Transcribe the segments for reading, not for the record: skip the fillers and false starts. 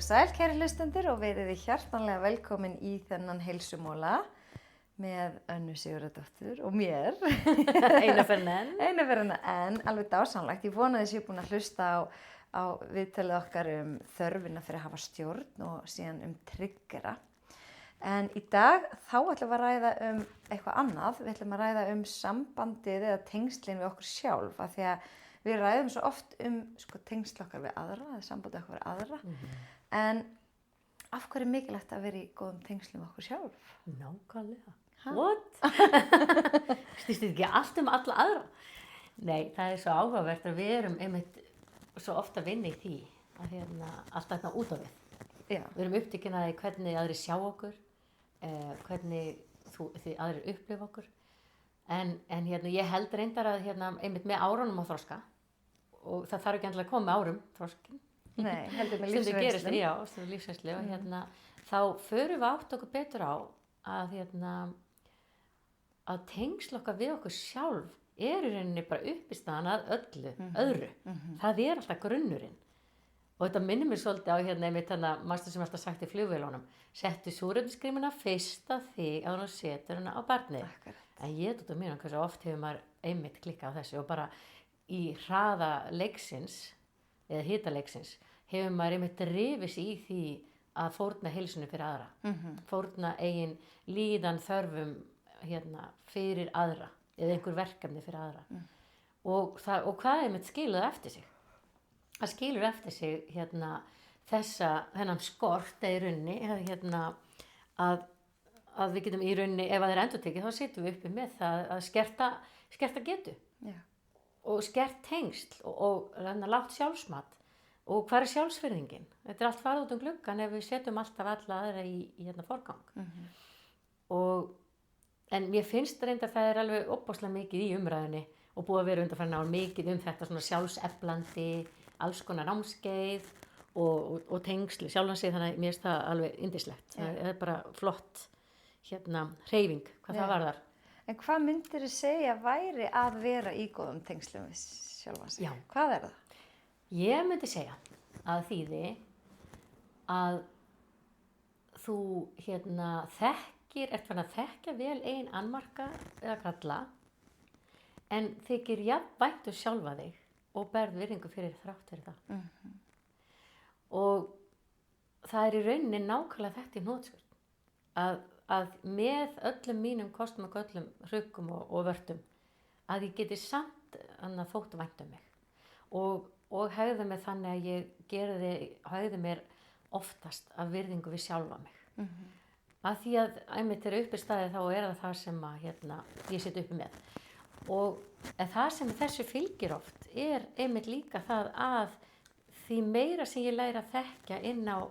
sæl, kæri hlustendur, og verið þið hjartanlega velkomin í þennan heilsumóla með Önnu Sigurðardóttur og mér. Eina fyrir en alveg dásamlegt. Ég vona þess að ég er búin að hlusta á viðtalið okkar þörfina fyrir að hafa stjórn og síðan triggera. En í dag þá ætlum við að ræða eitthvað annað. Við ætlum að ræða sambandið eða tengslin við okkur sjálf, af því að við ræðum svo oft tengsl okkar við aðra, eða sambandið okkar við aðra. En af hverju er mikilvægt að vera í góðum tengslum við okkur sjálf? Nákvæmlega. What? Snýst ekki allt alla aðra? Nei, það er svo áhugavert að við erum einmitt svo ofta að vinna í því að alltaf þarna út á við. Já. Við erum upptekin að því hvernig aðrir sjá okkur, hvernig þið aðrir upplifa okkur. En ég held reyndar að einmitt með árunum á þroska, og það þarf ekki endilega að koma með árum þroskin. Nei, heldur með lífsreynslu. lífsreynslu. Já, stundum lífsreynslu. Og þá förum við átt okkur betur á að tengsl okkar við okkur sjálf er í rauninni bara uppistaðan að öllu, öðru. Það er alltaf grunnurinn. Og þetta minnir mér svolítið á einmitt maður sem alltaf sagt í flugvélunum, settu súrefnisgrímuna fyrst að þig að hún setur hana á barnið. Akkurat. En ég tótt á mér hversu oft hefur maður einmitt klikkað á þessu, og bara í hraða leiksins eða hita leiksins hefur maður einmitt rifið sig í því að fórna heilsunni fyrir aðra, fórna eigin líðan þörfum fyrir aðra eða einhver verkefni fyrir aðra. Og hvað einmitt skilaði eftir sig? Það skilur eftir sig þennan skort í rauninni að við getum í rauninni, ef það er endurtekið, þá sitjum við uppi með það að skerta getu. Já. Og skert tengsl og lágt sjálfsmat. Og hvað er sjálfsvirðingin? Þetta er allt farið út gluggann ef við setjum alltaf alla aðra í forgang. En mér finnst reyndar það er alveg opaslega mikið í umræðinni og búið að vera undanfarin ár mikið þetta svona sjálfseflandi, alls konar námskeið og tengsl sjálfan sig, þannig að mér finnst það alveg yndislegt. Það er bara flott hreyfing, hvað það varðar. En hvað myndir þið segja væri að vera í góðum tengslum við sjálfan sig? Já. Hvað er það? Ég myndi segja að þýði að þú ert fann að þekkja vel eigin annmarka eða galla, en þykir jafnvægt sjálfa þig og berð virðingu fyrir þrátt fyrir það. Og það er í rauninni nákvæmlega þetta í hnotskurn, að með öllum mínum kostum og göllum, hruggum og vörtum, að ég geti samt þótt vænt mig og hegða mig þannig að ég hegða mér oftast af virðingu við sjálfa mig. Að því að einmitt er uppi staðið, þá er það sem að ég sit uppi með. Og það sem þessu fylgir oft er einmitt líka það að því meira sem ég læra að þekkja inn á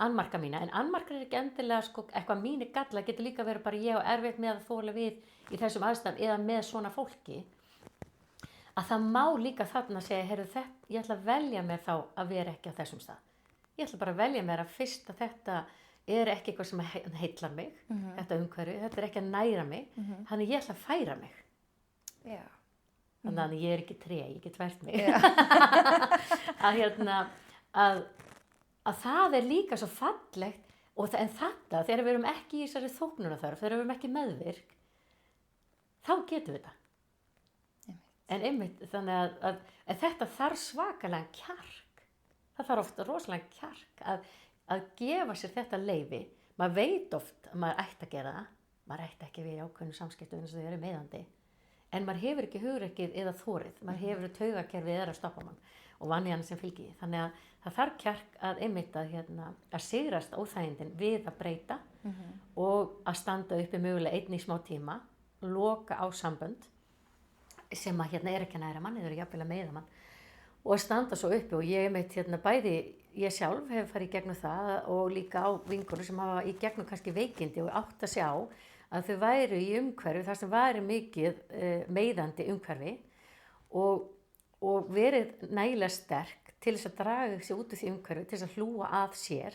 annmarka mína, en annmarkar er ekki endilega eitthvað mínir galla, getur líka verið bara ég og erfitt með að þola við í þessum aðstæðum eða með svona fólki, að það má líka þarna segja, heyrðu, ég ætla að velja mér þá að vera ekki á þessum stað. Ég ætla bara að velja mér að fyrst að þetta er ekki eitthvað sem heillar mig, þetta umhverfi, þetta er ekki að næra mig, þannig ég ætla að færa mig. Já. Þannig að ég er ekki tré, ég get vært mig. að það er líka svo fallegt, en þetta, þegar við erum ekki í þessari þóknunarþörf, þegar við erum ekki meðvirk, þá getum við það. En einmitt, þannig að þetta þarf svakalega kjark. Það þarf ofta rosalega kjark að gefa sér þetta leyfi. Maður veit oft að maður ætti að gera það, maður ætti ekki við ákveðnum samskiptum eins og þau eru meiðandi, en maður hefur ekki hugrekkið eða þorið, maður hefur taugakerfið eða að stoppa mann og vanlíðan sem fylgir. Þannig að það þarf kjark að einmitt að sigrast óþægindin við að breyta og að standa uppi mögulega einn í smá tíma, loka á sambönd sem að er ekki að næra mann, eða jafnvel að meiða mann, og að standa svo uppi. Og ég einmitt bæði ég sjálf hef farið í gegnum það og líka á vinkonur sem hafa í gegnum kannski veikindi og átt að sjá að þau væru í umhverfi þar sem væri mikið meiðandi umhverfi og verið nægilega sterk til þess að draga sig út úr því umhverfi, til þess að hlúa að sér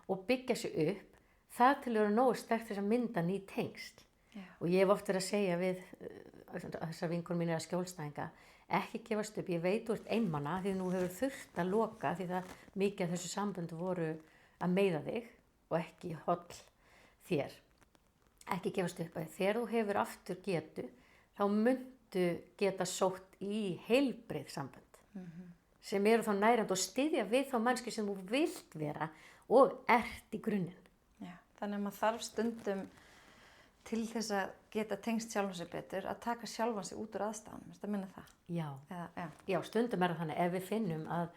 og byggja sig upp, það til að vera nógu sterk til þess að mynda ný tengsl. Og ég hef oft verið að segja við þessar vinkonur mínar að skjólstæðinga, ekki gefast upp, ég veit þú ert einmana því nú hefur þurft að loka því það mikið af þessu samböndu voru að meiða þig og ekki holl þér. Ekki gefast upp að þegar þú hefur aftur getu þá myndu geta sótt í heilbrigð sambönd sem eru þá nærandi og styðja við þá mannski sem þú vilt vera og ert í grunninn. Já, þannig að maður þarf stundum til þess að geta tengst sjálfan sig betur að taka sjálfan sig út úr aðstæðanum, þetta minna það? Já. Já. Já, stundum er það þannig ef við finnum að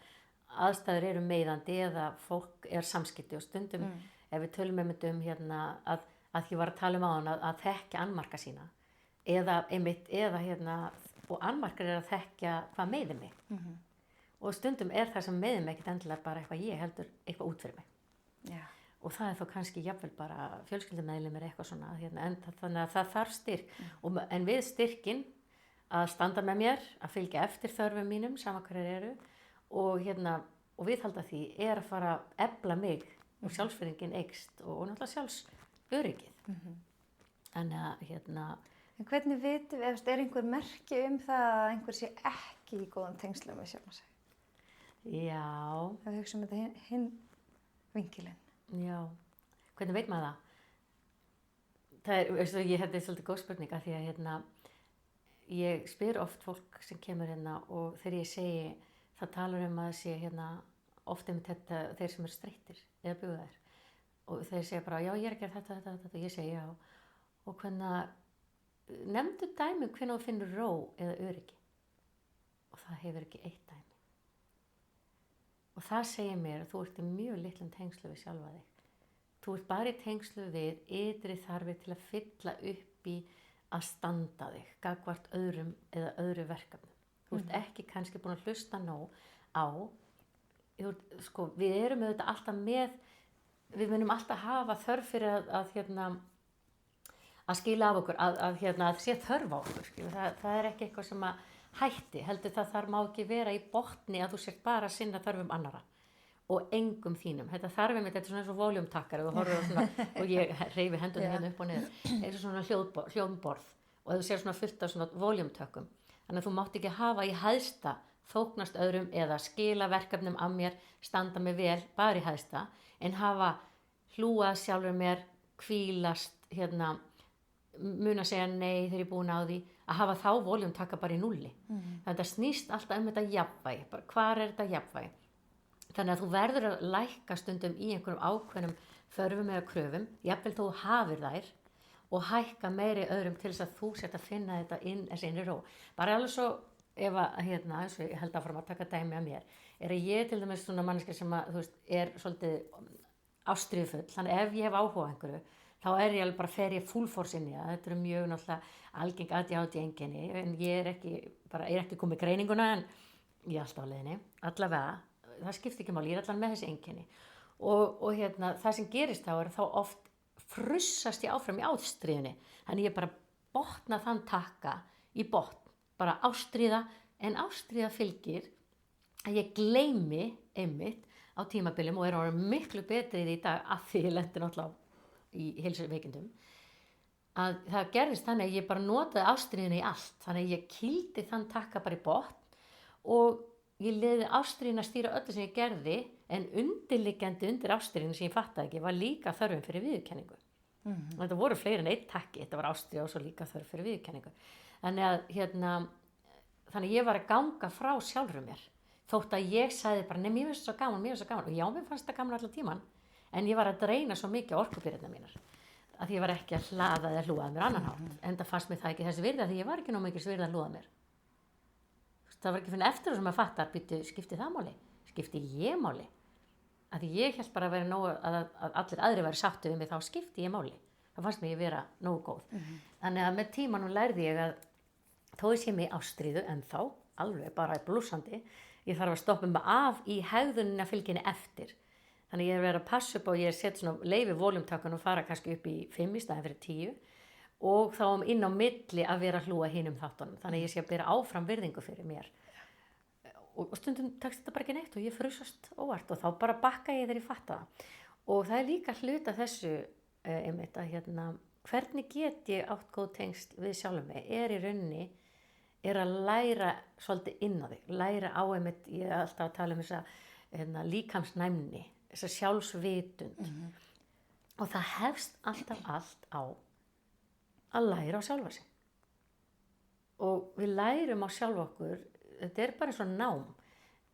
aðstæður eru meiðandi eða fólk er samskipti og stundum ef við tölum um hérna að ég var að tala á hann að þekkja annmarka sína eða einmitt eða hérna og annmarkar er að þekkja hvað meiðir mig og stundum er það sem meiðir mig ekkert endilega bara eitthvað ég heldur eitthvað út fyrir mig. Já. Og það er þá kannski jafnvel bara fjölskyldumeðlimir eitthvað svona hérna, þannig að það þarf styrk en við styrkin að standa með mér, að fylgja eftir þörfum mínum sama hverjar eru og hérna og viðhalda því er að fara að efla mig og sjálfsfyrirgin eykst og náttúrulega sjálfsöryggið. Þannig að hérna En hvernig vitum við, er einhver merki það að einhver sé ekki í góðum tengslum við sjálfan sig? Já. Ef við hugsaum þetta hinn vinkilinn. Já, hvernig veit maður það? Það er, veistu, ég þetta er svolítið góð spurning að því að hérna, ég spyr oft fólk sem kemur hérna og þegar ég segi, það talar að sé hérna, oft þetta þeir sem eru streittir eða bugðar og þeir segja bara, já ég er að gera þetta og ég segi já og hvernig, nefndu dæmi hvernig þú finnur ró eða öryggi og það hefur ekki eitt dæmi. Og það segir mér að þú ert í mjög litlum tengslu við sjálfa þig. Þú ert bara í tengslu við ytri þarfir til að fylla upp í að standa þig, gagnvart öðrum eða öðru verkefnum. Þú ert ekki kannski búin að hlusta nóg á, sko, við erum auðvitað alltaf með, við munum alltaf hafa þörf fyrir að skila af okkur, að sé þörf á okkur. Það er ekki eitthvað sem að hætti, heldur það má ekki vera í botni að þú sért bara að sinna þörfum annara og engum þínum. Þetta þarfum, þetta er svona eins og voljumtakkar og þú horfir á svona, og ég hreyfi hendunum hérna upp og niður, eins og svona hljómborð og þú sér svona fullt af svona voljumtökkum. Þannig að þú mátt ekki hafa í hæðsta, þóknast öðrum eða skila verkefnum af mér, standa mig vel, bara í hæðsta, en hafa hlúað sjálfur mér, hvílast, mun að segja nei þegar ég er búin á því, að hafa þá voljum taka bara í nulli. Þannig að snýst alltaf þetta jafnvægi, bara hvar er þetta jafnvægi? Þannig að þú verður að lækka stundum í einhverjum ákveðnum þörfum eða kröfum, jafnvel þú hafir þær og hækka meiri öðrum til þess að þú sért að finna þetta þessi innri ró. Bara alveg svo ef að, eins og ég held að fara að taka dæmi að mér, er að ég til dæmis svona manneskja sem að, þú veist, er svolítið ástríðufull, þannig ef ég hef áhuga á einhverju, þá er ég alveg bara fer ég full force inn í það. Þetta er mjög náttúrulega algeng ADHD-einkenni en ég er ekki komið greininguna en ég er alltaf á leiðinni. Allavega, það skiptir ekki máli, ég er allavega með þessi einkenni. Og það sem gerist þá er þá oft frussast ég áfram í ástríðunni. Þannig ég bara botna þann takka í botn, bara ástríða, en ástríða fylgir að ég gleymi einmitt á tímabilum og er orðið miklu betri í því í dag af því ég lendi náttúrulega í heilsuveikindum að það gerðist þannig að ég bara notaði ástríðuna í allt, þannig að ég kýldi þann takka bara í botn og ég leiði ástríðuna að stýra öllu sem ég gerði en undirliggjandi undir ástríðuna sem ég fattaði ekki var líka þörfin fyrir viðurkenningu. Þetta voru fleiri en einn takki, þetta var ástríða og svo líka þörf fyrir viðurkenningu. Þannig ég var að ganga frá sjálfur mér þótt að ég sagði bara, nei, mér finnst svo gaman og já, mér fannst það gaman allan tíman en ég var að dreina svo mikið orkubyrðina mínar að ég var ekki að hlaða eða hlúa að mér annan hátt en það fannst mér það ekki þessi virði að því ég var ekki nóg mikið virði að hlúa að mér. Það var ekki fyrir eftir þess að maður fattar, býttu, skipti það máli? Skipti ég máli? Að því ég held bara að vera nógu að allir aðri væri sáttu við mig, þá skipti ég máli. Það fannst mér ég vera nógu góð. Þannig að með tímanum lærði ég að þó sé mig ástríðu ennþá, alveg bara blúsandi, ég þarf að stoppa mig af í hegðunina fylginni eftir. Þannig ég er verið að passa upp og ég sett svona leyfi voljumtakkan og fara kannski upp í 5 í staðin fyrir 10 og þá inn á milli að vera að hlúa hinum þáttunum. Þannig ég sé að bera áfram virðingu fyrir mér. Og stundum tekst þetta bara ekki neitt og ég frusast óvart og þá bara bakka ég þegar ég fatta það. Og það er líka hluta þessu einmitt að hvernig get ég átt góð tengsl við sjálfum mig? Er í rauninni er að læra svolítið inn á þig, læra á einmitt, ég er alltaf að tala um þessa líkamsnæmni, þessa sjálfsvitund og það hefst alltaf allt á að læra á sjálfa sig og við lærum á sjálf okkur, þetta er bara svona nám,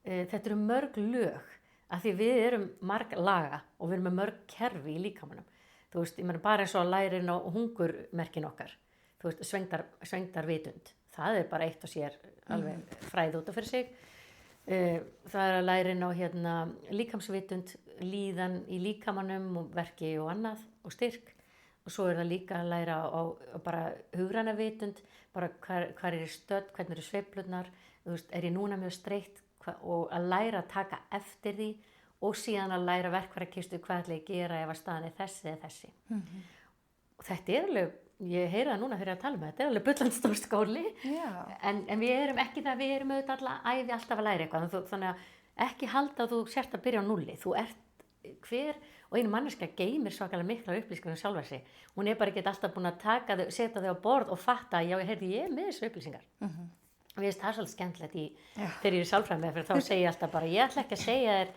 þetta eru mörg lög af því við erum marg laga og við erum með mörg kerfi í líkamanum, þú veist, ég meina bara eins og að læra inn á hungurmerkin okkar, þú veist, svengdar vitund, það er bara eitt og sér alveg fræð út af fyrir sig, það er að læra inn á líkamsvitund, líðan í líkamanum og verki og annað og styrk og svo er það líka að læra á bara hugræna vitund, bara hvar er stödd, hvernig eru sveiflurnar, þú veist, er ég núna mjög streitt og að læra að taka eftir því og síðan að læra verkfærakistu hvað ætla ég að gera ef að staðan er þessi eða þessi. Og þetta er alveg, ég heyra það núna þegar ég að tala með þetta er alveg bullandi stór skóli en við erum ekki það, við erum auðvitað alltaf að læra eitthvað þannig að ekki halda að þú sért að byrja á núlli, þú ert hver og einu manneskja geymir svakalega mikla upplýsingar sjálfa sig, hún er bara ekki alltaf búin að taka þau, setja þau á borð og fatta að ég er með þessu upplýsingar og ég veist það er svolítið skemmtilegt þegar ég er sálfræðimeðferð þá segi ég alltaf bara ég ætla ekki að segja þér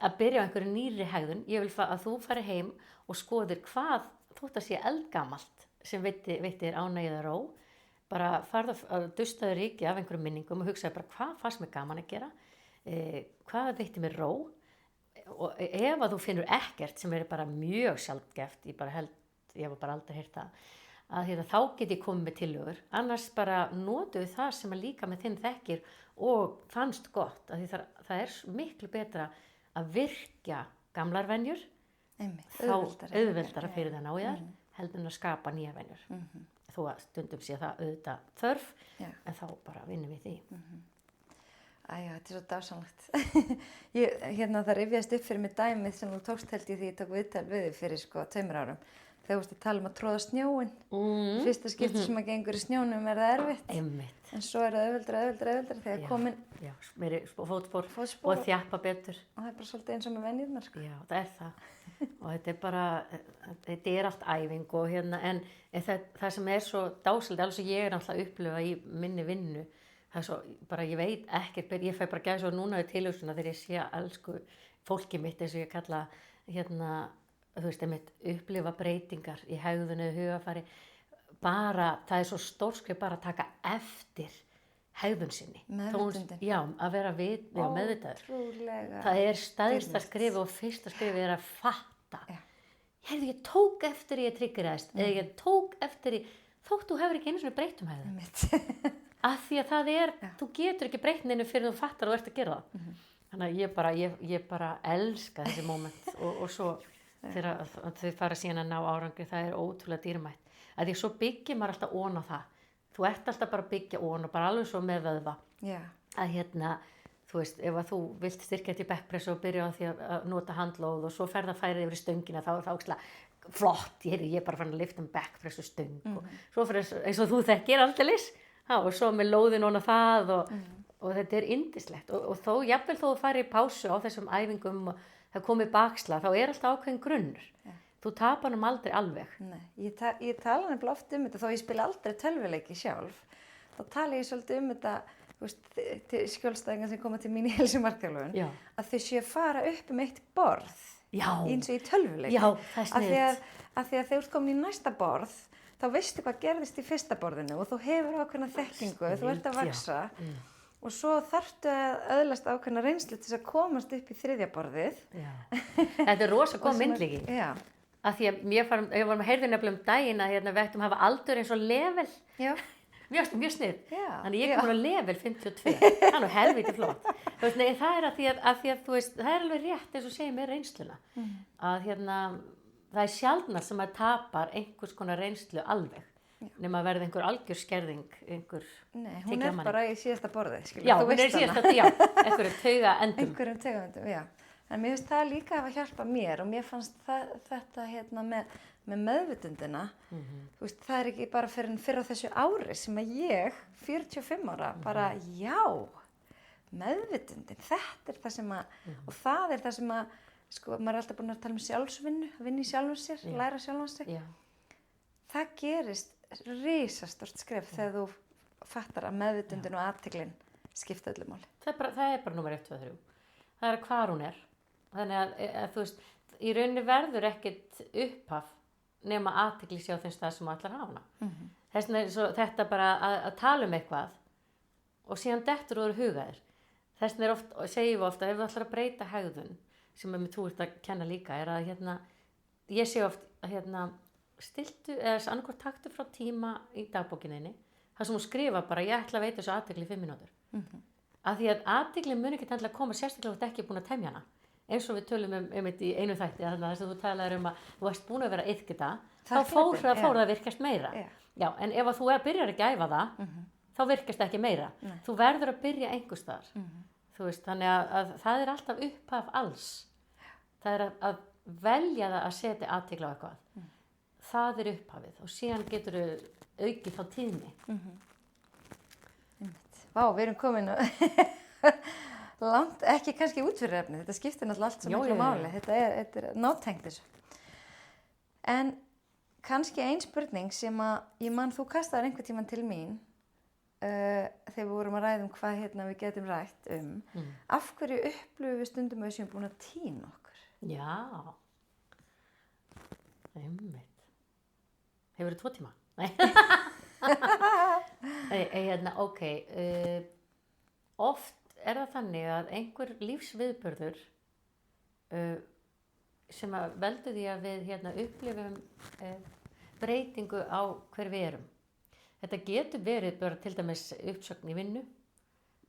að byrja á einhverju nýrri hegðun, ég vil að þú fari heim og skoðir hvað þótt að sé eldgamalt sem veitir ánægið ró, bara farðu að dustaðu ríki af einhverjum minningum og hugsaðu bara hvað fannst mér gaman að gera, hvað veitir mér ró og ef að þú finnur ekkert sem er bara mjög sjaldgæft, ég hef bara aldrei heyrt að þá get ég komið með tillögur, annars bara notuðu það sem að líka með þinn þekkir og fannst gott, að því það er miklu betra að virkja gamlar venjur, þá auðveldara fyrir það ná í þar, heldur en að skapa nýja venjur, þó að stundum sé það auðvitað þörf, en þá bara vinnum við því. Æja, þetta er svo dásamlegt. Það rifjast upp fyrir mig dæmið sem þú tókst held ég því ég tók viðtal við þig fyrir 2 árum. Þegar þú veist að tala um að tróða snjóinn. Fyrsta skipti sem að gengur í snjónum er það erfitt. Einmitt. En svo er það auðveldara þegar komin. Já, meiri fótspor og þjappa betur. Og það er bara svolítið eins og með venjurnar. Já, það er það. Og þetta er bara, þetta er allt æfing og en það sem er svo dásamlegt, alveg sem ég er alltaf að upplifa í minni vinnu, það er svo, bara ég veit ekkert, ég fæ bara gæs og núna við tilhugsunna þegar ég sé elsku fólki mitt eins og ég kalla þú veist, einmitt upplifa breytingar í hegðunu, hugafari, bara, það er svo stórskrif bara að taka eftir hegðun sinni. Meðvitundin. Já, að vera meðvitaður. Ótrúlega. Það er stærsta skrif og fyrsta skrif er að fatta. Heyrðu, ég tók eftir ég triggeraðist, eða ég tók eftir þótt þú hefur ekki einu svona breytt hegðun. Af því að það er, þú getur ekki breytt neinu fyrir þú fattar og ert að gera það. Þannig að ég bara elska þessi moment og svo þegar þau fara síðan að ná árangri, það er ótrúlega dýrmætt. Að því svo byggir maður alltaf ón á það. Þú ert alltaf bara að byggja ón og bara alveg svo með vöðva. Að þú veist, ef að þú vilt styrkja þetta í backpress og byrja á því að nota handlóð og svo ferð að færa yfir í stöngina, þá er það ógeðslega flott, ég er bara farin að lyfta backpress og stöng og svo fyrir eins og þú þekkir aldeilis, og svo með lóðin og það og þetta er yndislegt og þó, jafnvel þó þú fari í pásu á þessum æfingum og það komið bakslag, þá er alltaf ákveðin grunnur. Þú tapar hann aldrei alveg. Nei, ég tala nefnilega oft um þetta, þó ég spila aldrei tölvuleiki sjálf, þá tala ég svolítið um þetta, þú veist, til skjólstæðingar sem koma til mín í heilsumarkaðlöfun, að þau séu að fara upp eitt borð, eins og í tölvuleiki. Já, það er sniðugt. Af því að þegar þú ert komin í næsta borð, þá veistu hvað gerðist í fyrsta borðinu og þú hefur ákveðna þekkingu, þú ert að vaxa. Og svo þarftu að öðlast ákveðna reynslu til þess að komast upp í 3. borðið. Þetta er rosa góð myndlíking. Af því að ég var með heyrði nefnilega daginn að við ættum að hafa aldur eins og level. Mjög snið. Þannig ég kom á level 52. Það er nú helviti flott. Það er að því að þú veist, það er alveg rétt eins og segir með reynsluna. Að það er sjaldnar sem að tapar einhvers konar reynslu alveg. Nema að verða einhver algjör skerðing, Nei, hún er bara í síðasta borði, Já, hún er í síðasta, einhverjum taugaendum. Einhverjum taugaendum, já. En mér finnst það líka að hjálpa mér og mér fannst þetta með meðvitundina, þú veist, það er ekki bara fyrir á þessu ári sem að ég, 45 ára, bara meðvitundin, þetta er það sem að, og það er það sem að, sko, maður er alltaf búin að tala um sjálfsvinnu, vinna í sjálfum sér, læra sjálfum sig. Það gerist risastórt skref þegar þú fattar að meðvitundin og athygllin skipta öllu máli. Það er bara númer 1, 2, 3. Það er hvar hún er. Þannig að þú veist, í rauninni verður ekkert upphaf nema athygli sé á þeim stað sem allar hafa hana. Þess vegna er svo, þetta bara að tala eitthvað og síðan dettur og eru hugaðir. Þess vegna segjum við ofta, ef við ætlar að breyta hegðun, sem þú ert að kenna líka, er að ég segi oft að stiltu, eða annarkvort taktu frá tíma í dagbókinni, það sem hún skrifa bara, ég ætla að veita þessu athygli í 5 mínútur. Af því að athygli mun ekki endilega koma sérstaklega út ekki búin að temja hana. Eins og við tölum í einu þætti, þess að þú talaður að þú varst búin að vera iðkita, þá fór það að virkast meira. Já, en ef þú byrjar að gæfa það, þá virkast ekki meira. Þú verður að byrja einhvers staðar. Þú veist, þannig að það er alltaf upphaf alls. Það er að velja það að setja athygli á eitthvað. Það er upphafið og síðan getur þau aukið þá tíðni. Vá, við erum komin langt, ekki kannski út fyrir efni. Þetta skiptir náttúrulega allt svo miklu máli. Þetta er nátengt þessu. En kannski ein spurning sem að ég man þú kastaðir einhvern tímann til mín þegar við vorum að ræða hvað við getum rætt af hverju upplifum við stundum að við séum búin að týna okkur? Já, einmitt. Hefurðu 2 tíma? Nei. Oft er það þannig að einhver lífsviðburður sem að veldur því að við upplifum breytingu á hver við erum. Þetta getur verið bara til dæmis uppsögn í vinnu,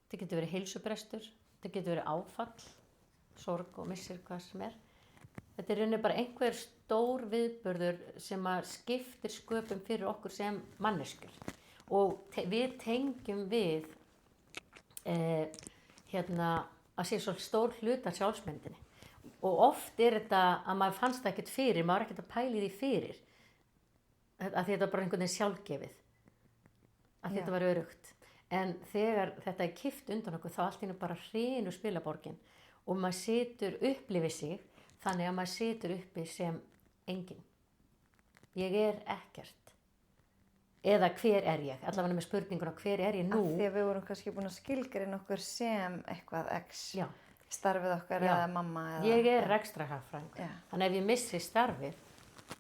þetta getur verið heilsubrestur, þetta getur verið áfall, sorg og missir hvað sem er. Þetta er rauninni bara einhver stór viðburður sem að skiptir sköpum fyrir okkur sem manneskjur. Og við tengjum við að sé svo stór hluta sjálfsmyndinni. Og oft er þetta að maður fannst það ekkert fyrir, maður er ekkert að pæli því fyrir. Að þetta bara einhvern veginn sjálfgefið. Að þetta var öruggt. En þegar þetta er kippt undan okkur þá allt í einu bara hrynur spilaborgin og maður situr upplifið sig þannig að maður situr uppi sem enginn. Ég er ekkert. Eða hver er ég? Allavega með spurninguna hver er ég nú? Af því að við vorum kannski búin að skilgreina okkur sem eitthvað X. Já. Starfið okkar eða mamma. Ég er rekstrarhagfræðingur. Þannig ef ég missi starfið,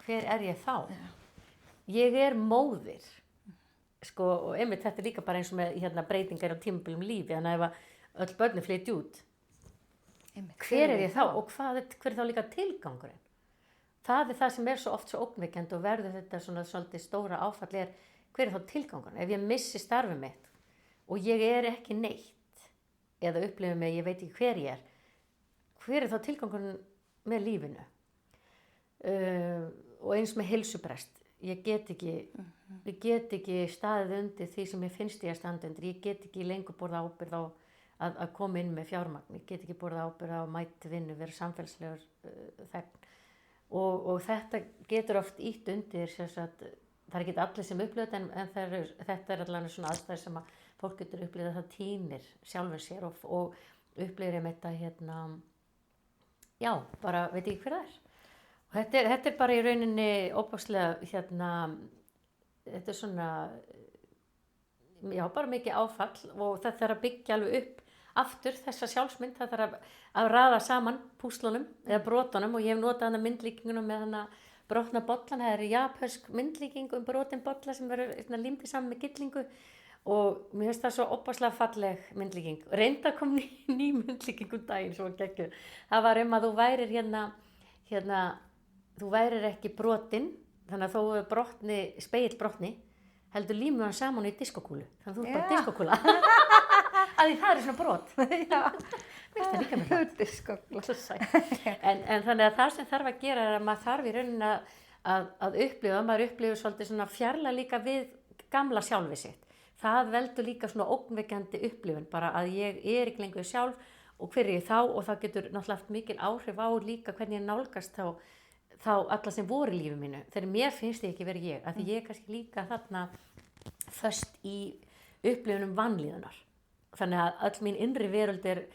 hver er ég þá? Já. Ég er móðir. Sko, og einmitt þetta er líka bara eins og með breytingar á tímabilum lífi. Þannig að ef öll börnin flytja út, hver er ég þá og hver er þá líka tilgangurinn? Það er það sem er svo oft svo ógnvekjandi og verður þetta svona svolítið stóra áfall hver er þá tilgangurinn? Ef ég missi starfið mitt og ég er ekki neitt eða upplifum mig, ég veit ekki hver ég er, hver er þá tilgangurinn með lífinu? Og eins með heilsubrest, ég get ekki staðið undir því sem ég finnst ég að standa undir, ég get ekki lengur borða ábyrgð á að koma inn með fjármagn, ég get ekki borða ábyrgð á mæti vinnu, vera samfélagslegur þegn og þetta getur oft ítt undir það er ekki allir sem upplifa en þetta er allavega svona aðstæður sem að fólk getur upplifað að það týnir sjálfur sér og upplifir þetta já, bara veit ekki hver það er og þetta er bara í rauninni óbáslega þetta er svona já, bara mikið áfall og það þarf að byggja alveg upp aftur þessa sjálfsmynd, það þarf að raða saman púslunum eða brotunum og ég hef notað hana myndlíkinguna með hana brotna bollan, það er japansk myndlíking brotin bolla sem verður límdi saman með gyllingu og mér finnst það svo opaslega falleg myndlíking. Reynda kom ný myndlíking daginn svo geggjur. Það var að þú værir þú værir ekki brotin, þannig að þó brotni, spegilbrotni, heldur límur hann saman í diskokúlu. Þannig að þú er bara diskokúla. Að því það er svona brot. Já. Veist það líka með það? Diskokúla. En þannig að það sem þarf að gera er að maður þarf í rauninni að upplifa, maður upplifir svolítið svona fjarlæg líka við gamla sjálfi sitt. Það veldur líka svona ógnvekjandi upplifun, bara að ég er ekki lengur sjálf og hver er ég þá og það getur náttúrulega haft mikil áhrif á líka hvernig ég nálgast þá alla sem voru í lífi mínu. Þegar mér finnst ég ekki verið ég, að því ég er kannski líka þarna föst í upplifunum vanlíðunar. Þannig að öll mín innri veröld er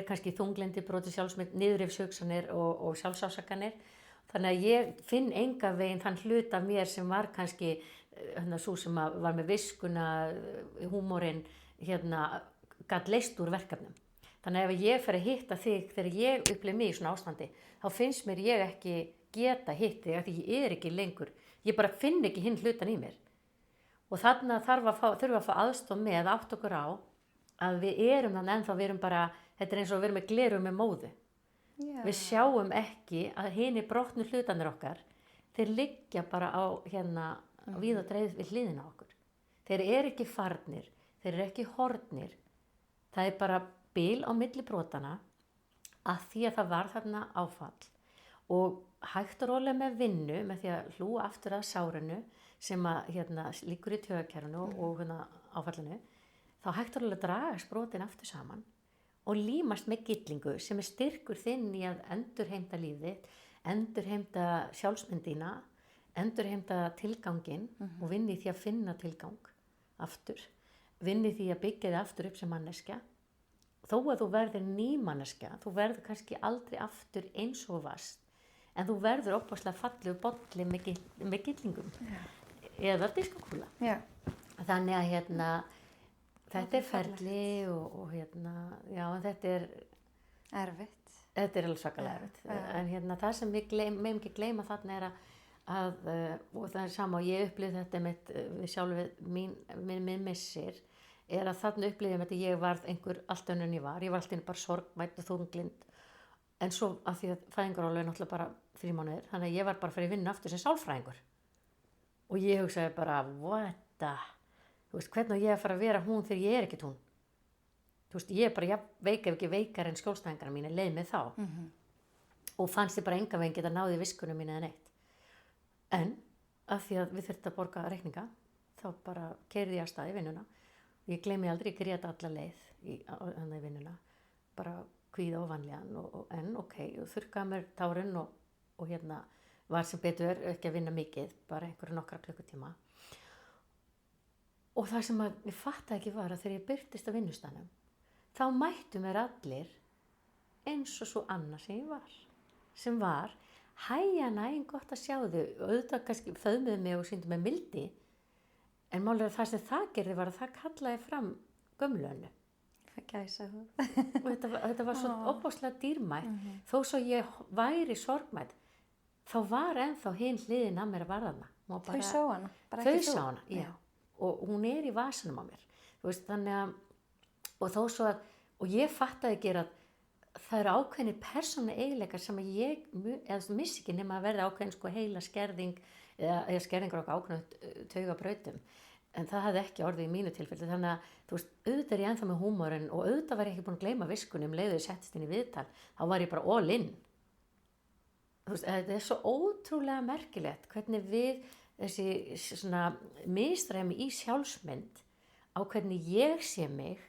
kannski þunglyndi, brotið sjálfsmynd, niðurrifshugsanir og sjálfsásakanir. Þannig að ég finn enga veginn þann hlut af mér sem var kannski svo sem var með viskuna, húmorinn, gat leyst úr verkefnum. Þannig að ef ég fer að hitta þig þegar ég upplif mig í svona ástandi, þá finnst mér ég ekki geta hitt þig, því ég ekki lengur, ég bara finn ekki hinn hlutan í mér. Og þarna þurfa að fá aðstoð með átt okkur á að við erum þannig ennþá, við erum bara, þetta eins og við erum með gleru með móðu. Já. Við sjáum ekki að hinni brotnu hlutanir okkar, þeir liggja bara á víð og dreif við hliðina á okkur. Þeir ekki farnir, þeir ekki horfnir. Það bara bil á milli brotana að því að það var þarna áfall. Og hægt og rólega með vinnu, með því að hlúa aftur að sárinu sem að liggur í taugakerfinu og áfallinu, þá hægt og rólega draga brotin aftur saman og límast með gyllingu sem styrkur þinn í að endurheimta lífið, endurheimta sjálfsmyndina, endurheimta tilganginn og vinni því að finna tilgang aftur, vinni því að byggja þig aftur upp sem manneskja. Þó að þú verður ný manneskja, þú verður kannski aldrei aftur eins og varst, en þú verður opaslega fallegu bolli með gyllingum eða diskokúla. Þannig að þetta ferli og já, þetta erfitt. Þetta alveg svakalega erfitt. En það sem við megum ekki gleyma þarna að og það sama og ég upplifði þetta við sjálf minn missir, að þarna upplifði þetta ég varð einhver allt önnur en ég var alltaf bara sorgmædd og þunglind, en svo af því að fæðingarorlof náttúrulega bara 3 mánuðir, þannig að ég var bara að fara í vinnu aftur sem sálfræðingur og ég hugsaði bara, þú veist, hvernig ég að fara að vera hún þegar ég ekki hún? Þú veist, ég bara veik ef ekki veikar en skjólstæðingarna mín leið með þá. Og fannst ég bara enga veginn geta náði viskunum mín eða neitt. En af því að við þurftum að borga reikninga, þá bara keyrði ég af stað í vinnuna. Ég gleymi aldrei, ég grét alla leið í vinnuna, bara kvíða og vanlíðan en ok, og þurrkaði mér tárin og var sem betur ekki að vinna mikið, bara einhverja nokkra klukkutíma. Og það sem ég fattaði ekki var að þegar ég birtist á vinnustanum, þá mættu mér allir eins og svo annað sem var hæja gott að sjá þau, og auðvitað kannski föðmuðu mig og sýndu mig mildi, en málið það sem það gerði var að það kallaði fram gömlönu. Það gæsa hún. Og þetta var svo opaslega dýrmætt, þó svo ég væri sorgmætt, þá var ennþá hinn hliðin að mér að varðana. Þau sá hana, bara ekki þú. Þau sá hana, já. Og hún í vasanum á mér, þú veist, þannig að, og þó svo að, og ég fattaði ekki að það eru ákveðnir persónulegir eiginleikar sem ég missi ekki nema að verða ákveðin heila skerðing eða skerðingar okkur ákveðnum taugabrautum, en það hafði ekki orðið í mínu tilfelli, þannig að, þú veist, auðvitað ég ennþá með húmorinn og auðvitað var ég ekki búin að gleyma viskunum leiðu ég settist inn í viðtal, þá var ég bara all in. Þú veist, þetta svo ótrúlega merkilegt hvernig við þessi svona misræmi í sjálfsmynd á hvernig ég sé mig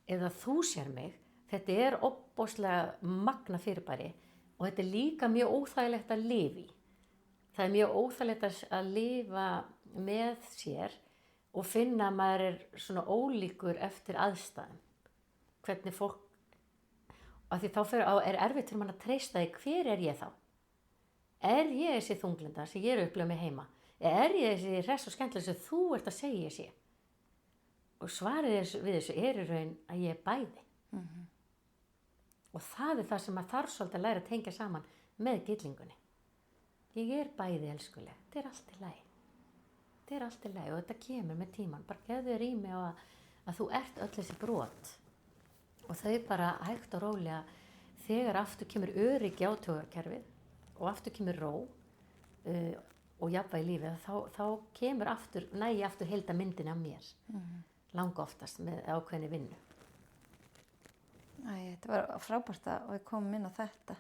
eða þú sér mig, þetta ofboðslega magna fyrirbæri og þetta líka mjög óþægilegt að lifa í. Það mjög óþægilegt að lifa með sér og finna að maður svona ólíkur eftir aðstæðum. Hvernig fólk, af því þá erfitt fyrir mann að treysta því hver ég þá? Ég þessi þunglinda sem ég upplifað með heima? Ég þessi hress og skemmtileg sem þú ert að segja ég sé? Og svarið við þessu í raun að ég bæði. Og það það sem maður þarf svolítið að læra að tengja saman með gyllingunni. Ég bæði elskuleg, þetta allt í lagi. Þetta allt í lagi og þetta kemur með tíman. Bara gefðu þér rými á að þú ert öll þessi brot. Og þau bara hægt og rólega þegar aftur kemur öryggi á taugakerfið og aftur kemur ró og jafnvægi í lífið, þá kemur aftur, nægi aftur heilda myndin af mér. Langa oftast með ákveðinni vinnu. Þetta var frábært að við komum inn á þetta.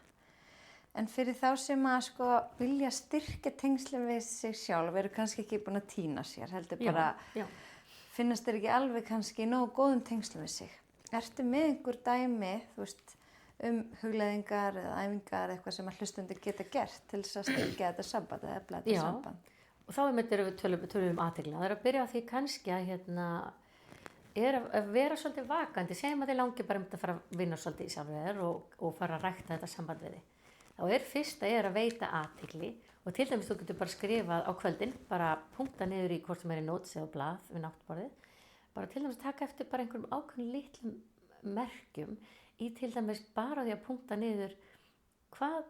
En fyrir þá sem að vilja styrkja tengslum við sig sjálf, eru kannski ekki búin að týna sér, heldur bara finnast þér ekki alveg kannski í nógu góðum tengslum við sig. Ertu með einhver dæmi, þú veist, hugleiðingar eða æfingar, eitthvað sem að hlustundur geta gert til þess að styrkja þetta samband eða efla þetta samband? Og þá við tölum athygli. Það að byrja á því kannski að að vera svolítið vakandi, segjum að þið langi bara að fara að vinna svolítið í sjálfur og fara að rækta þetta samband við þig. þá fyrsta að veita athygli og til dæmis þú getur bara skrifað á kvöldin, bara punkta niður í hvort sem í nóts eða blað við náttborðið, bara til dæmis taka eftir bara einhverjum ákveðnum litlum merkjum í til dæmis bara því að punkta niður hvað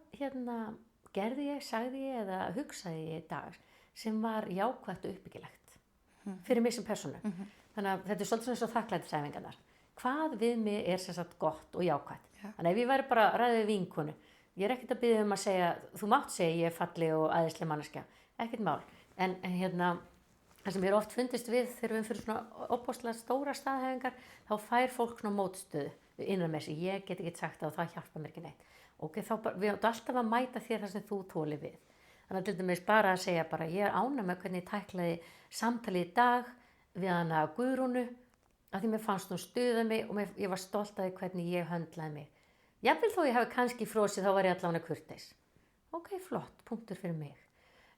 gerði ég, sagði ég eða hugsaði ég í dag sem var jákvætt og uppbyggilegt fyrir mig sem persónu. Þannig að þetta svolítið svona svo þakklætisæfingarnar. Hvað við mig sem sagt gott og jákvætt. Þannig ef ég væri bara að ræða við vinkonu, ég ekkert að biðja að segja, þú mátt segja ég falleg og æðisleg manneskja, ekkert mál. En það sem oft fundist við þegar við fyrir svona opbóðslega stóra staðhæfingar, þá fær fólk svona mótstöðu innan með sig, ég get ekki sagt það og það hjálpa mér ekki neitt. Ok, þá við áttu alltaf að mæta þér þar sem þú þoli við. Þannig að til dæmis bara að segja bara, ég ánægð með hvernig ég tæklaði samtalið í dag við hana Guðrúnu, að því mér fannst hún stuða mig og ég var stolt af því hvernig ég höndlaði mig. Jafnvel þó ég hafi kannski frosið, þá var ég allavega kurteis. Ok, flott, punktur fyrir mig.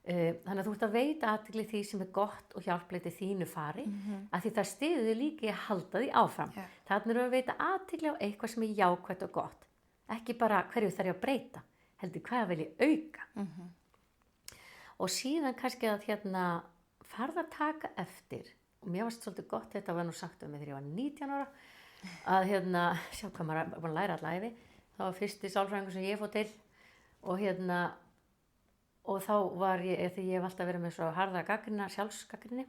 Þannig að þú ert að veita athygli því sem gott og hjálplegt í þínu fari, að því það styður þig líka í að halda því áfram. Þannig að veita athygli á eitthvað sem jákvætt og gott. Ekki bara hverju þarf ég að breyta, heldur hvað vil ég auka. Og síðan kannski að farða að taka eftir, og mér varst svolítið gott, þetta var nú sagt um mig þegar ég var 19 ára, að sjá hvað maður er búin að læra alla ævi, það var fyrsti sálfræðingur sem ég fór til, og þá var ég, því ég hef alltaf verið með svo harða gagnrýna, sjálfsgagnrýni,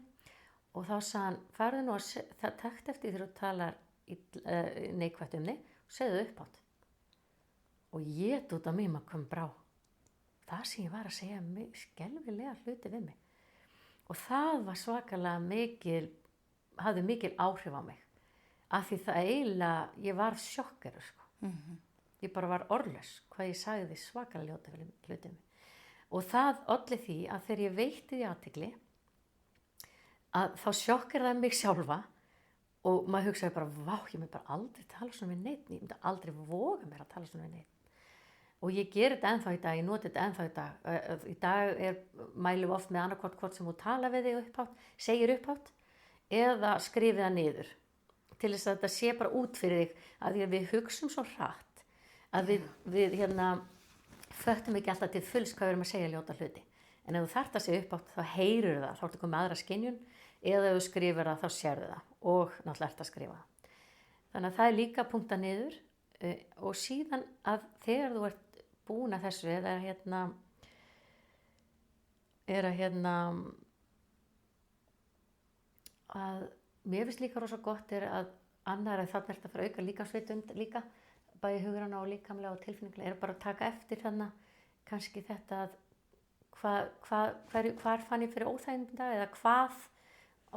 og þá sagði hann, farðu nú að takt eftir þegar þú talar neikvætt þig, og segðu uppátt. Og ég út af mig maður kom brá. Það sem ég var að segja skelfilega hluti við mig. Og það var svakalega hafði mikil áhrif á mig. Af því það eiginlega, ég var sjokkeru sko. Ég bara var orðlaus hvað ég sagði svakalega ljóta hluti við mig. Og það olli því að þegar ég veitti því athygli, að þá sjokkeraði það mig sjálfa og maður hugsaði bara, vá, ég myndi bara aldrei tala svona við neitt, ég myndi aldrei voga mér að tala svona við neitt. Og ég ger þetta ennþá í dag, ég noti þetta ennþá í dag. Í dag mælum við oft með annarkvort sem þú tala við þig upphátt, segir upphátt, eða skrifið það niður. Til þess að þetta sé bara út fyrir þig, að því að við hugsum svo hratt, að við föttum ekki alltaf til fulls hvað við erum að segja ljóta hluti. En ef þú þarft að segja upphátt, þá heyrur það, þá ertu komið aðra skynjun, eða ef þú skrifir það, þá sérðu það, og náttúrulega ert að skrifa það. Þannig að það er líka að punkta niður, og síðan að þegar þú ert búin að þessu að mér finnst líka rosa gott að annar að þarna að fara að auka líkamsvitund líka, bæði hugrana og líkamlega og tilfinningulega, bara að taka eftir kannski þetta að hvar fann ég fyrir óþægindum dag, eða hvað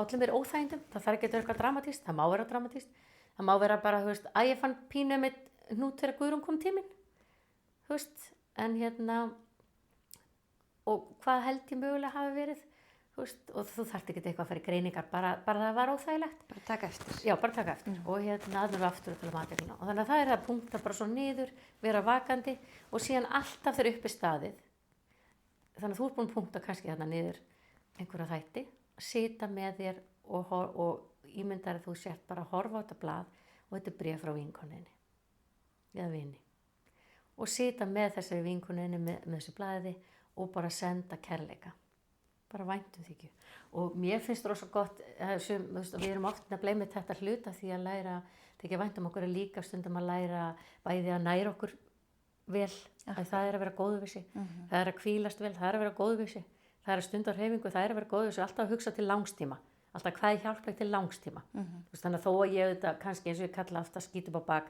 öllum er óþægindum, það þarf ekki að vera eitthvað dramatískt, það má vera dramatískt, það má vera bara, að ég fann pínu með hnút þegar Guðrún kom tíminn, en og hvað held ég mögulega hafi verið, og þú þarft ekki eitthvað að fara í greiningar, bara það var óþægilegt. Bara taka eftir. Já, bara taka eftir, og aðnur aftur að tala um athygli. Og þannig að það er að punkta bara svo niður, vera vakandi, og síðan alltaf þeir uppi staðið. Þannig að þú ert búin að punkta kannski niður einhverja þætti, sita með þér og ímyndar að þú sért bara að horfa á þetta blað, og þetta er bréf frá vinkoninni, eða vini. Og sita með þessari vinkoninni með þessu blaði og bara senda kærleika. Bara væntum þykju. Og mér finnst það rosa gott, við erum oft að gleyma þetta hluta því að læra, þykja væntum okkur líka stundum að læra bæði að næra okkur vel, að það er að vera góðu við sig, það er að hvílast vel, það er að vera góðu við sig, það er að stunda hreyfingu, það er að vera góðu við sig, alltaf að hugsa til langstíma, alltaf hvað er hjálplegt til langstíma. Þannig að þó að ég þetta kannski eins og ég kalla aftur að skýta upp á bak,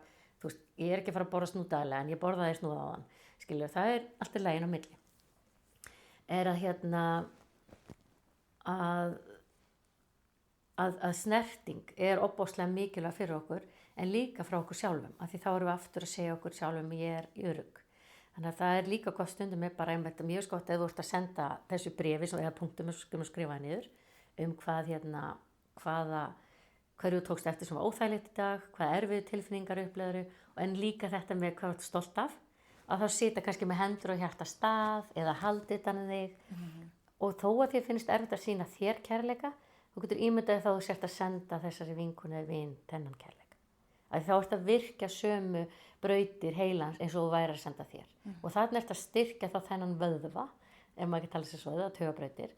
ég er ekki að fara að borða snúdaðilega en ég borðaði snúða á þann, skilur, það er allt í laginn á milli. Er að snerting er ofboðslega mikilvæg fyrir okkur en líka frá okkur sjálfum, af því þá erum við aftur að segja okkur sjálfum ég er örugg. Þannig að það er líka gott stundum með bara einmitt mjög skott ef þú ert að senda þessu bréfi eða punktum sem skrifa niður hverju tókst eftir sem var óþægilegt í dag, hvað erfiðu tilfinningar upplegaðu, en líka þetta með hvað þú ert stolt af, að þá sita kannski með hendur og hjarta stað eða haldið þannig þig og þó að þér finnst erfitt að sýna þér kærleika, þú getur ímyndaði þá þú sért að senda þessari vinkonu eða vin þennan kærleika. Að þá ertu að virkja sömu brautir heilans eins og þú væri að senda þér. Og þarna ertu að styrkja þá þennan vöðva, ef maður ekki tala sér svo, það taugabrautir,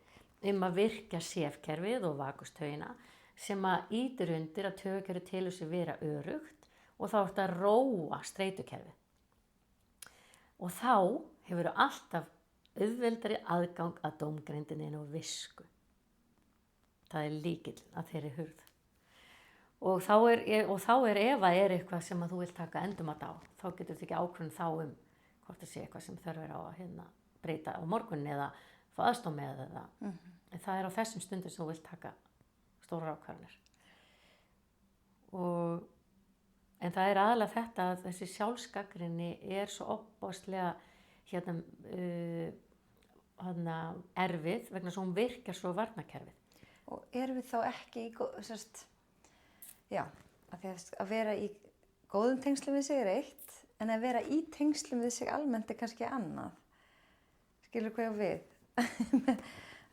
að virkja sefkerfið og vakustaugina sem að ýtir undir að taugakerfið telur sig vera örugt og þá ertu að róa streitukerfið. Og þá hefur alltaf auðveldari aðgang að dómgrindinni og visku. Það er lykillinn að þeirri hurð. Og þá er ef það er eitthvað sem að þú vilt taka endumat á, þá getur þú ekki ákvörðun þá hvort það sé eitthvað sem þörf er á að breyta á morgun eða fá aðstoð með eða. En það er á þessum stundum sem þú vilt taka stórar ákvarðanir. En það er aðalega þetta að þessi sjálfsgagnrýni er svo opbáslega erfið vegna svo hún virkar svo varnarkerfið. Og erum við þá ekki að vera í góðum tengslum við sig er eitt, en að vera í tengslum við sig almennt er kannski annað. Skilur hvað ég við?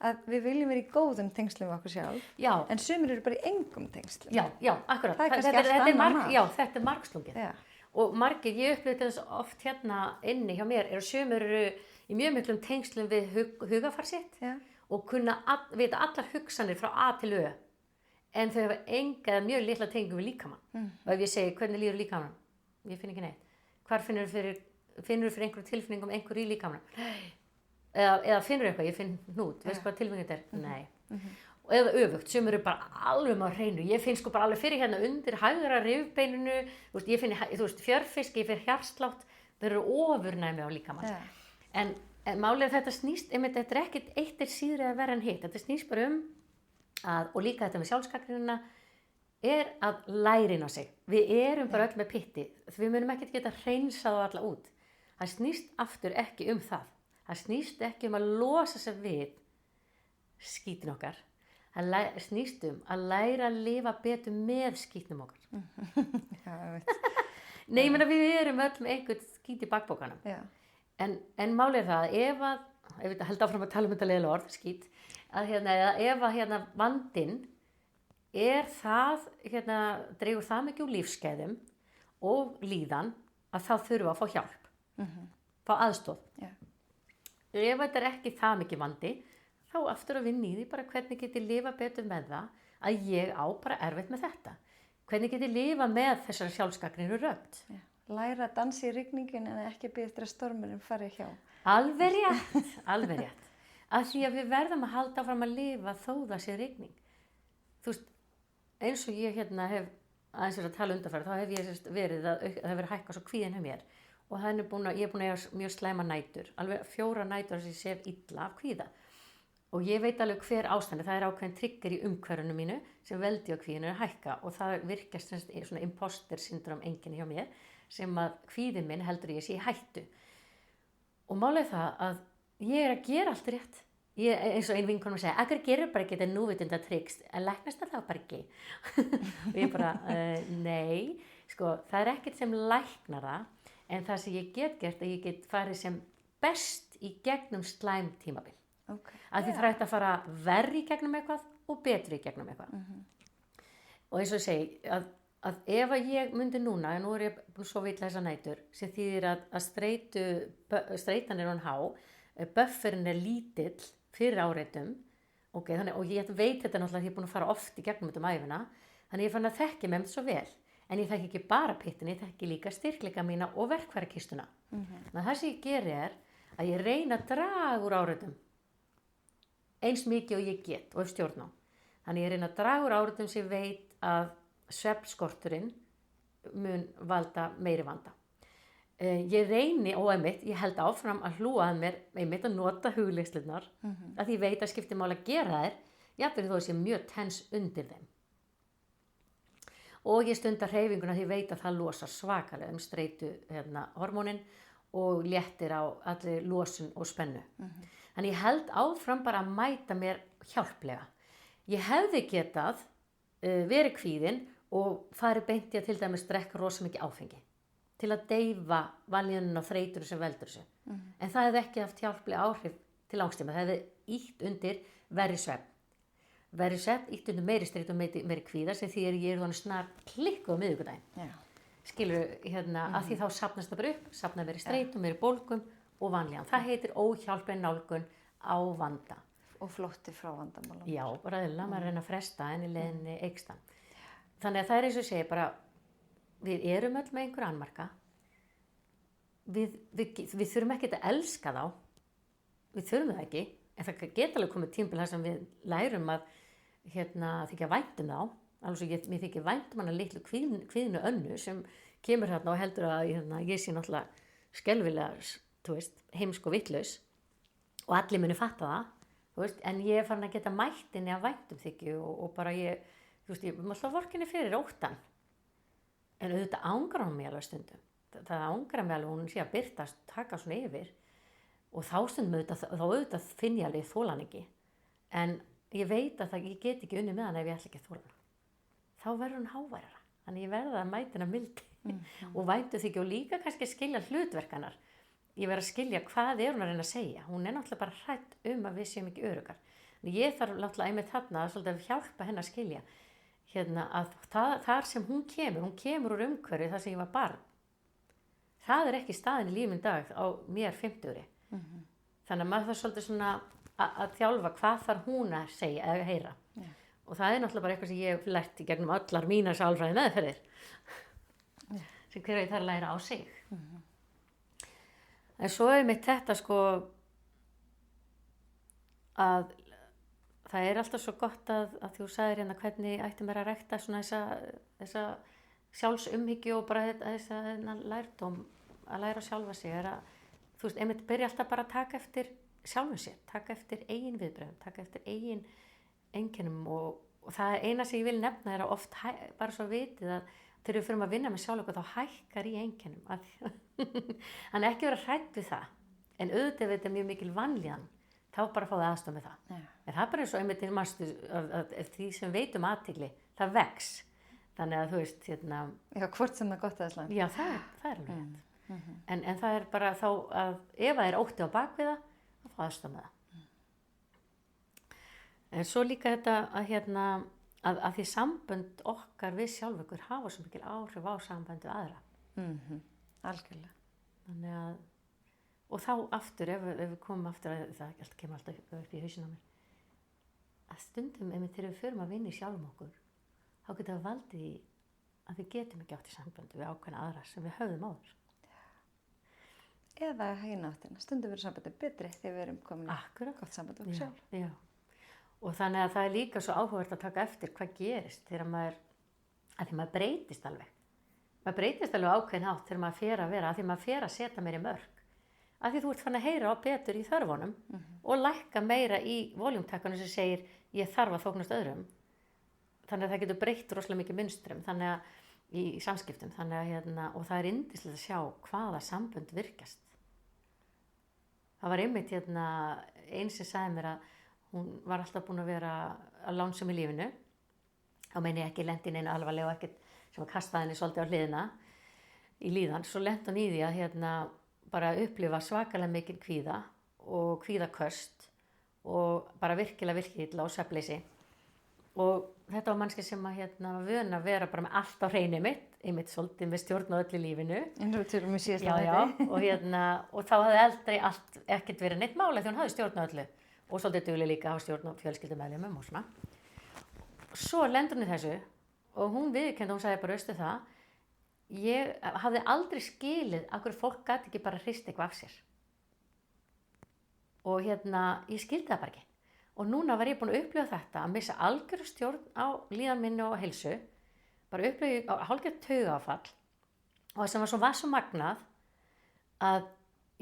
Að við viljum vera í góðum tengslum við okkur sjálf, en sumir eru bara í engum tengslum. Já, akkurat. Það er kannski allt annað mál. Já, þetta er margslungið. Og margir, ég upplifði þess oft inni hjá mér, sumir eru í mjög miklum tengslum við hugafar sitt og kunna vita allar hugsanir frá A til Ö, en þau hafa enga mjög litla tengum við líkamann. Og ef ég segi, hvernig líður líkamann? Ég finn ekki neitt. Hvar finnur fyrir einhverju tilfinningum einhverju í líkamann? Eða finnur eitthvað, ég finn hnút, veist hvað tilfengið er? Nei. Eða öfugt, sem eru bara alveg á hreinu. Ég finn bara alveg fyrir undir hægra rifbeininu, ég finn fjörfisk, ég finn hjartslátt, það eru ofurnæmi á líkamann. En málið þetta snýst, þetta er ekkert eitt síðri að vera en hitt, þetta snýst bara og líka þetta með sjálfsgagnrýnina, er að læra inn á sig. Við erum bara öll með pitti, við munum ekkert geta hreinsað alla út. Það snýst aftur ekki það. Það snýst ekki að losa sig við skítin okkar. Það snýst að læra að lifa betur með skítnum okkar. Nei, við erum öll með einhvern skít í bakbókanum. En málið það, ef ég held áfram að tala þetta leiðilega orð, skít, að ef vandinn það, dregur það mikið úr lífsgæðum og líðan að þá þurfa að fá hjálp, fá aðstoð. Ef þetta er ekki það mikið vandi, þá aftur að vinna í því bara hvernig get ég lifa betur með það að ég á bara erfitt með þetta. Hvernig get ég lifa með þessar sjálfsgagnrýnu rödd. Læra að dansa í rigningun en ekki bíða eftir að stormurinn fari hjá. Alveg rétt. Af því að við verðum að halda áfram að lifa þó það sé rigning. Þú veist, eins og ég hef aðeins verið að tala undanfæri, þá hef ég verið að það hefur hækkað svo kvíðin hjá mér. Og ég er búin að eiga mjög slæma nætur, alveg 4 nætur sem ég sef illa af kvíða. Og ég veit alveg hver ástæðan, það er ákveðin trigger í umhverfinu mínu sem veldi á kvíðinu að hækka og það virkast svona imposter syndrom einkenni hjá mér sem að kvíðin minn heldur ég sé í hættu. Og málið það að ég er að gera allt rétt. Eins og ein vinkona segja, akkur gerir bara ekki þetta núvitunda tricks, en læknast það bara ekki. Og ég bara, nei, það er ekkert sem læknar það. En það sem ég get gert að ég get farið sem best í gegnum slæm tímabil. Að því það er hægt að fara verr í gegnum eitthvað og betri í gegnum eitthvað. Og eins og ég segi, að ef ég myndi núna, en nú er ég búin svo vitlega þessa nætur, sem þýðir að streitan er hún há, bufferinn er lítill fyrir áreitum, og ég veit þetta náttúrulega að ég er búin að fara oft í gegnum þetta ævina, þannig ég fann að þekki með þetta svo vel. En ég þekki ekki bara pittin, ég þekki líka styrkleika mína og verkfærakistuna. Þannig að það sem ég geri að ég reyna að draga úr áreitum eins mikið og ég get og hef stjórn á. Þannig ég reyna að draga úr áreitum sem ég veit að svefnskorturinn mun valda meiri vanda. Ég reyni ég held áfram að hlúa að mér að nota hugleiðslurnar að ég veit að skiptir máli að gera þær, jafnvel þó að ég sé mjög tens undir þeim. Og ég stundar hreyfinguna því ég veit að það losar svakalega streitu hormónin og léttir á allir losun og spennu. Þannig ég held áfram bara að mæta mér hjálplega. Ég hefði getað verið kvíðin og farið beint í að til dæmis drekka rosa mikið áfengi til að deyfa vanlíðunina og þreytur sem veldur þessu. En það hefði ekki haft hjálplega áhrif til langstíma. Það hefði ýtt undir verri svefn. Verri svefn, ýtt undir meiri streitu og meiri kvíða sem því ég er þannig snar klikku á miðvikudaginn. skilur, að því þá safnast það bara upp, safnað verið streitum, verið bólgum og vanlíðan. Það heitir óhjálpleg nálgun á vanda. Og flótti frá vandamálum. Já, ræðilega, maður reyna að fresta en í leiðinni eykst hann. Þannig að það eins og segja bara, við erum öll með einhver annmarka, við þurfum ekki að elska þá, við þurfum það ekki, en það geta alveg komið tímabil þar sem við lærum að þykja vænt þá, alveg svo mér þykir vænt hana litlu kvíðnu Önnu sem kemur og heldur að ég sé náttúrulega skelfilega, heimsk og vitlaus og allir muni fatta það, en ég er farin að geta mætt henni að væntum þykju og bara ég má alltaf vorkinni fyrir óttan, en auðvitað ángra hún mig alveg stundum. Það ángra mig alveg, hún sé að birtast, taka svona yfir og þá stundum auðvitað finn ég alveg þólan ekki, en ég veit að ég get ekki unni með hana ef ég ætla ekki að þóla hana. Þá verður hún háværara, þannig ég verða að mæta hana mildi og væntu þykju og líka kannski skilja hlutverkanar. Ég verð að skilja hvað hún að reyna að segja. Hún er náttúrulega bara hrædd að við séum ekki öruggar. Ég þarf náttúrulega einmitt þarna að hjálpa henni að skilja að þar sem hún kemur úr umhverfi þar sem ég var barn. Það er ekki staðin í lífum dag á mér 50. Þannig að maður þarf svolítið svona að þjálfa hvað þarf hún að segja eða heyra. Og það er náttúrulega bara eitthvað sem ég hef lært í gegnum allar mínar sálfræði meðferðir. Sem hver veginn þarf að læra á sig. En svo mitt þetta að það er alltaf svo gott að þú sagðir hvernig ætti mér að rækta svona þessa sjálfsumhyggju og bara þessa lærdóm að læra að sjálfa sig er að einmitt byrja alltaf bara að taka eftir sjálfum sér, taka eftir eigin viðbrögðum, taka eftir eigin einkennum og það eina sem ég vil nefna er að oft bara svo vitið að þegar við fyrir að vinna með sjálf þá hækkar í einkennum þannig ekki vera hrædd við það en auðvitað þetta er mjög mikil vanlíðan þá bara fáið aðstoð með það en það er bara eins og einmitt manstu að því sem veitum athygli það vex þannig að þú veist Já, hvort sem það er gott eða slæmt. Já, það er alveg rétt en það er bara þá að ef það er ótti á bakviða þá fáið aðstoð með það en svo líka þetta að því sambönd okkar við sjálf ykkur hafa svo mikil áhrif á samböndu aðra. Algjörlega. Þannig að, og þá aftur, ef við komum aftur að það kemur alltaf upp í hausinn á mér, að stundum einmitt þegar við förum að vinna í sjálfum okkur, þá getur það valdið í að við getum ekki átt í samböndu við ákveðna aðra sem við höfðum áður. Eða hínáttina, stundum verður samböndu betri þegar við erum komin í gott samband okkur sjálf. Já. Og þannig að það er líka svo áhugavert að taka eftir hvað gerist þegar maður breytist alveg. Maður breytist alveg ákveðin átt þegar maður fer að vera, að því maður fer að setja meiri mörk. Að því þú ert fann að heyra á betur í þörfunum og lækka meira í voljumtakkanum sem segir ég þarf að þóknast öðrum. Þannig að það getur breytt rosalega mikið mynstrum þannig að í samskiptum. Þannig að og það er yndislegt að sjá hvaða sambönd virkast. Það var einmitt eins sem sagði mér að hún var alltaf búin að vera að lánsum í lífinu. Þá meini ég ekki lendi inn einu alvarlega og ekkert sem að kasta henni svolítið á hliðina í líðan. Svo lendi hún í því að bara upplifa svakalega mikil kvíða og kvíðaköst og bara virkilega illa og svefnleysi. Og þetta var mannski sem að var vön að vera bara með allt á hreinu einmitt svolítið með stjórn á öllu lífinu. Innrúturum í síðasta þetta. Og þá hafði aldrei allt ekkert verið neitt mála því hún hafði stjórn á öllu. Og svolítið dugleg líka á stjórn og fjölskyldumeðlimum og svona. Svo lendur hún í þessu og hún viðurkenndi, hún sagði bara veistu það, ég hafði aldrei skilið af hverju fólk gat ekki bara hrist eitthvað af sér. Og ég skildi það bara ekki. Og núna var ég búin að upplifa þetta, að missa algjöru stjórn á líðan minni og heilsu, bara upplifa hálfgerð taugaáfall og það sem var svo magnað að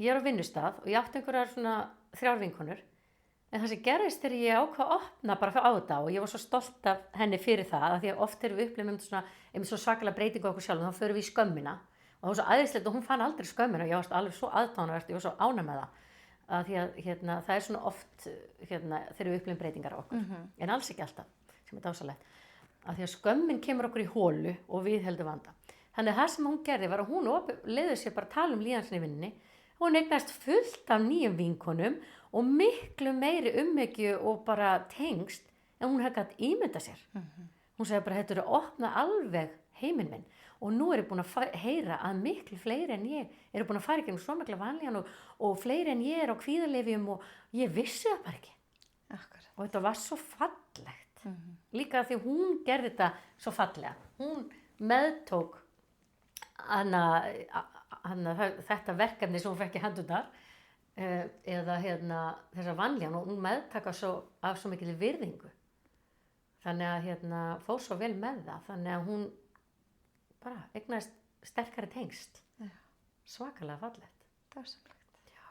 ég er á vinnustað og ég átti einhverjar svona 3 vinkonur. En það sem gerist þegar ég ákvað að opna bara á þetta og ég var svo stolt af henni fyrir það að því að oft þegar við upplifum einmitt svo svakalega breytingu á okkur sjálf þá förum við í skömmina og það var svo aðeinslegt og hún fann aldrei skömmina og ég var alveg svo aðdánavert, ég var svo ánægð með það því að það er svona oft þegar við upplifum breytingar á okkur en alls ekki alltaf sem er dásalegt að því að skömmin kemur okkur í hólu og við heldum vanda. Þannig að það sem hún gerði var að hún leiði sér bara að tala um líðan sinni í vinnunni. Hún eignast fullt af nýjum vinkonum og miklu meiri umhyggju og bara tengst en hún hefði gætt ímynda sér. Hún sagði bara, þetta eru að opna alveg heiminn minn og nú er ég búin að heyra að miklu fleiri en ég eru búin að fara ekki svo mikla vanlíðan og fleiri en ég er á kvíðalyfjum og ég vissi það bara ekki. Akkurat. Og þetta var svo fallegt. Líka því hún gerði þetta svo fallega. Hún meðtók þetta verkefni sem hún fekk í hendurnar eða þessa vanlíðan og hún meðtaka af svo mikil virðingu. Þannig að fór svo vel með það. Þannig að hún bara eignaðist sterkari tengsl. Já. Svakalega fallegt. Dásamlegt. Já.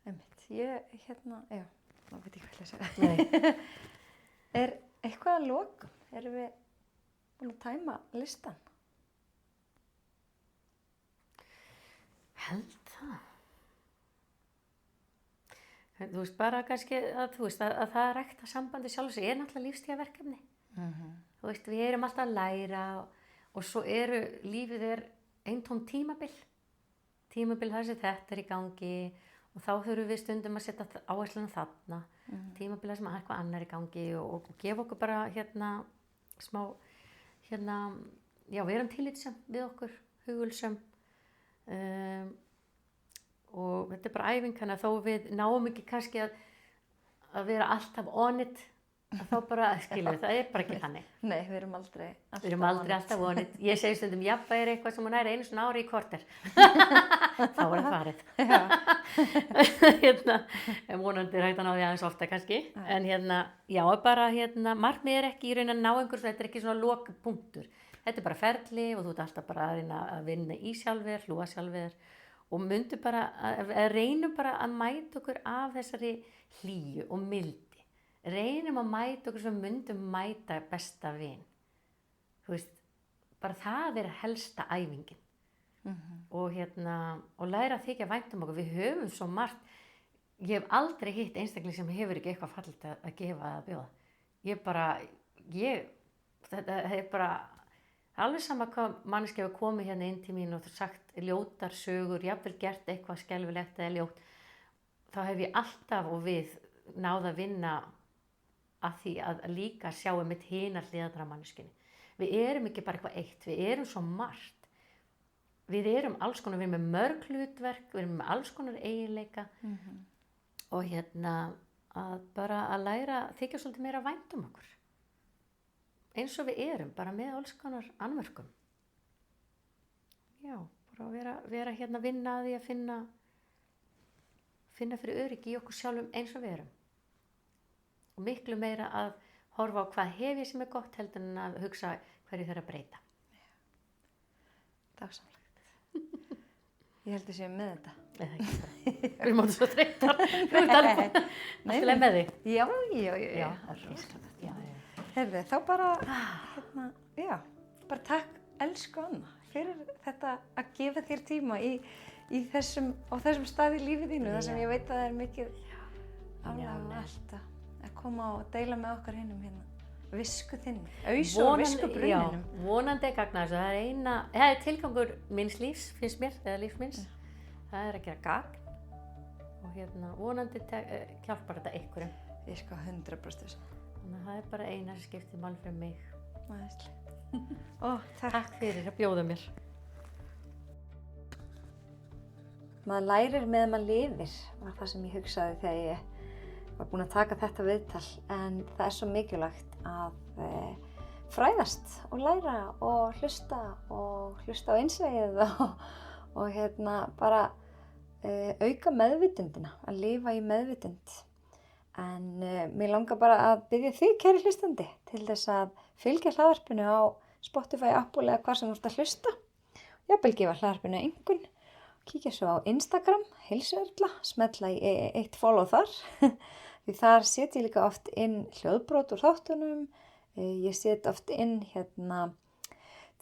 Einmitt. Já, þá veit ég hvað ég segja. Nei. Er eitthvað að lokum? Erum við búin að tæma listan? Held það. Þú veist bara kannski að það að rækta sambandi sjálfs er náttúrulega lífstíðaverkefni. Þú veist, við erum alltaf að læra og svo lífið eintóm tímabil þar sem þetta í gangi og þá þurfum við stundum að setja áhersluna þarna, tímabil þar sem eitthvað annar í gangi og gefa okkur bara smá, við erum tillitssam við okkur, hugulsam og þetta bara æfing, þannig að þó við náum ekki kannski að vera alltaf on it, að þá bara skilur það bara ekki þannig. Nei, við erum aldrei alltaf on it. Ég segi stundum, jafnvægi eitthvað sem hún einu svona ári í korter. Þá það farið. Vonandi hægt að ná því aðeins ofta kannski. En bara markmið ekki í raun að ná einhvers, þetta ekki svona lokapunktur. Þetta bara ferli og þú ert alltaf bara að reyna að vinna í sjálfir, hlúa sjálfir og myndu bara reynum bara að mæta okkur af þessari hlýju og mildi. Reynum að mæta okkur sem myndum mæta besta vin. Þú veist, bara það helsta æfingin. Og læra að þykja vænt okkur. Við höfum svo margt. Ég hef aldrei hitt einstakling sem hefur ekki eitthvað fallegt að gefa að bjóða. Þetta bara alveg sama hvað manneskja hefur komið inn til mín og sagt ljótar sögur, jafnvel gert eitthvað skelfilegt eða ljótt, þá hef ég alltaf og við náð að vinna að því að líka sjáum mitt hinar hliðarnar á manneskjunni. Við erum ekki bara eitthvað eitt, við erum svo margt. Við erum alls konar, við erum með mörg hlutverk, við erum með alls konar eiginleika og að bara að læra að þykja svolítið meira vænt okkur. Eins og við erum, bara með alls konar annmörkum. Já, bara vera vinna að því að finna fyrir öryggi í okkur sjálfum eins og við erum. Og miklu meira að horfa á hvað hef ég sem gott heldur en að hugsa hverju þarf að breyta. Dásamlegt. Ég held að séum með þetta. Eða ekki það. Við erum átta svo þreytar. Þú ert alltaf með þig. Já. Það er rosalegt. Heyrðu, þá bara, bara takk elsku Anna fyrir þetta að gefa þér tíma á þessum stað í lífið þínu, þar sem ég veit að það er mikið álag og allt að koma og deila með okkar hinum visku þinni, og visku brunninum. Já, vonandi gagna þessu. Það er tilgangur minns lífs, finnst mér, eða lífs minns. Það er að gera gagn og vonandi hjálpar þetta einhverjum. Ég sko 100%. Þannig að það er bara eina sem skiptir mál fyrir mig. Takk fyrir að bjóða mér. Maður lærir meðan maður lifir, var það sem ég hugsaði þegar ég var búin að taka þetta viðtal. En það er svo mikilvægt að fræðast og læra og hlusta á innsæið og bara auka meðvitundina, að lifa í meðvitund. En mér langar bara að biðja þig, kæri hlustandi, til þess að fylgja hlaðvarpinu á Spotify, Apple eða hvað sem þú ert að hlusta. Jafnvel gefa hlaðvarpinu einhvern. Kíkja svo á Instagram, Heilsuerla, smetla í eitt follow þar. Því þar set ég líka oft inn hljóðbrot úr þáttunum. Ég set oft inn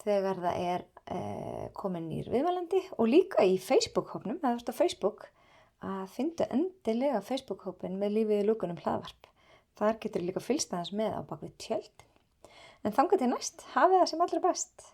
þegar það er komin nýr viðmælandi og líka í Facebook-hópnum, eða þú ert á Facebook, að fyndu endilega Facebook-hópin með lífið í lúkunum hlaðvarp. Þar getur líka fylgst aðeins með á bakvið tjöldin. En þangað til næst, hafið það sem allra best.